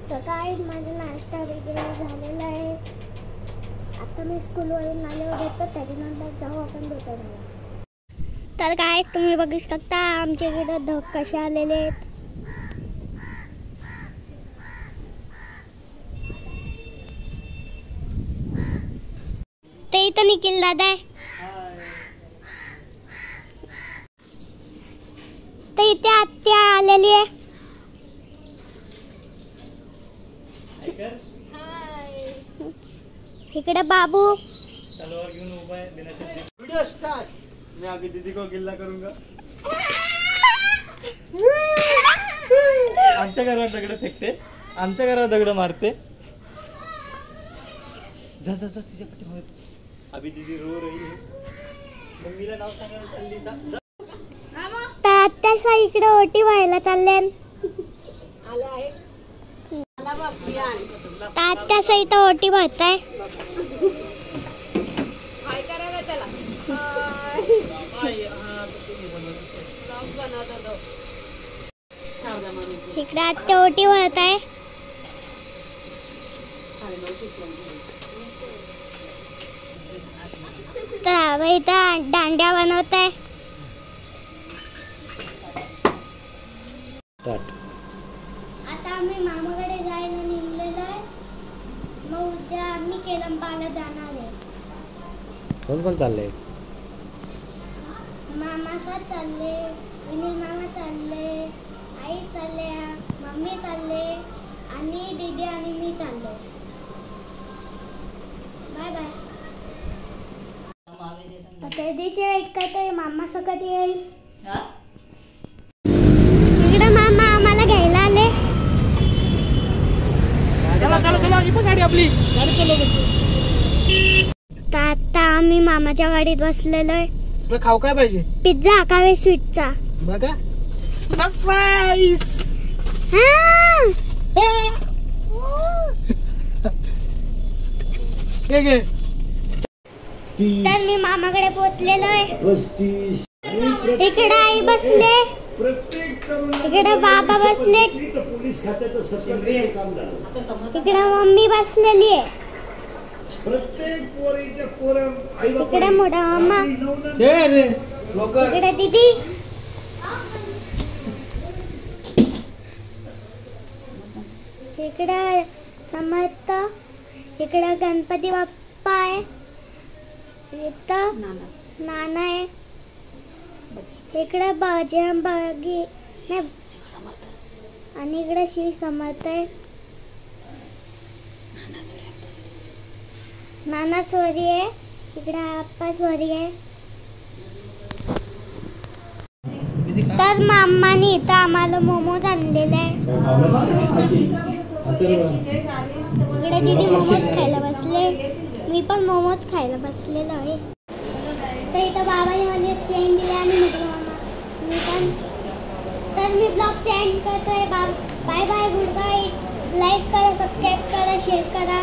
तर काय माझा नाश्ता वगैरे झालेला आहे. आता मी स्कूलवरून आल्यावर येतो, त्याच्यानंतर जाऊ आपण भेटायला. तर काय तुम्ही बघू शकता आमच्या इकडे ढग कसे आलेले आहेत. ते इथं निखिल दादा आहे. ते इथे आत्या आलेली आहे. इकडे बाबू तलवार घेऊन उभा आहे. Video start. मैं अभी दीदी को गिल्ला करूंगा. आमच्या घरावर दगड फेकते, आमच्या घरावर दगड मारते. जा जा जा तिच्या पाठीमागे. अभी दीदी रो रही है. मम्मीला नाव सांगायला चालली. आत्या इकडे ओटी व्हायला चालले. आत्या इथं ओटी भरताय. इकडे आत्या ओटी भरताय. तर इथं दांड्या बनवताय. आता आम्ही मामाकडे जायला निघलेलो आहे. मग उद्या आम्ही केलंबाला जाणार आहे. कोण कोण चाललंय? मामा साथ चालले, विनील मामा चालले, आई चालले, मम्मी चालले आणि दीदी आणि मी चाललो. Bye bye. आता दीदीची वेट करतोय. मामा सकट येईल. इकडे मामा आम्हाला घ्यायला आले. चला चला चला ही पण गाडी आपली. गाडी चालव. आता आम्ही मामाच्या गाडीत बसलेलो आहे. तुला खाऊ काय पाहिजे? पिझ्झा कावे स्वीटचा. बघा सरप्राईज. तर मी मामाकडे पोहोचलेलो आहे. इकडे आई बसले, इकडे बाबा बसले, इकडे मम्मी बसलेली आहे, इकडे मोठा मामा, इकडे दीदी, इकडे समर्थ, इकडे गणपती बाप्पा आहे, इथं नाना आहे, इकडे बजरंगी आणि इकडे श्री समर्थ आहे. नाना स्वरी आहे, इकडे आप्पा स्वरी आहे. तर मामाने इथं आम्हाला मोमोज आणलेले आहे. इकडे दीदी मोमोज खायला बसले, मी पण मोमोज खायला बसलेलो आहे. तर इथं बाबाने मला चेन दिली आणि मी पण. तर मी ब्लॉग एंड करतोय. Bye bye, goodbye. Like करा, सबस्क्राईब करा, शेअर करा.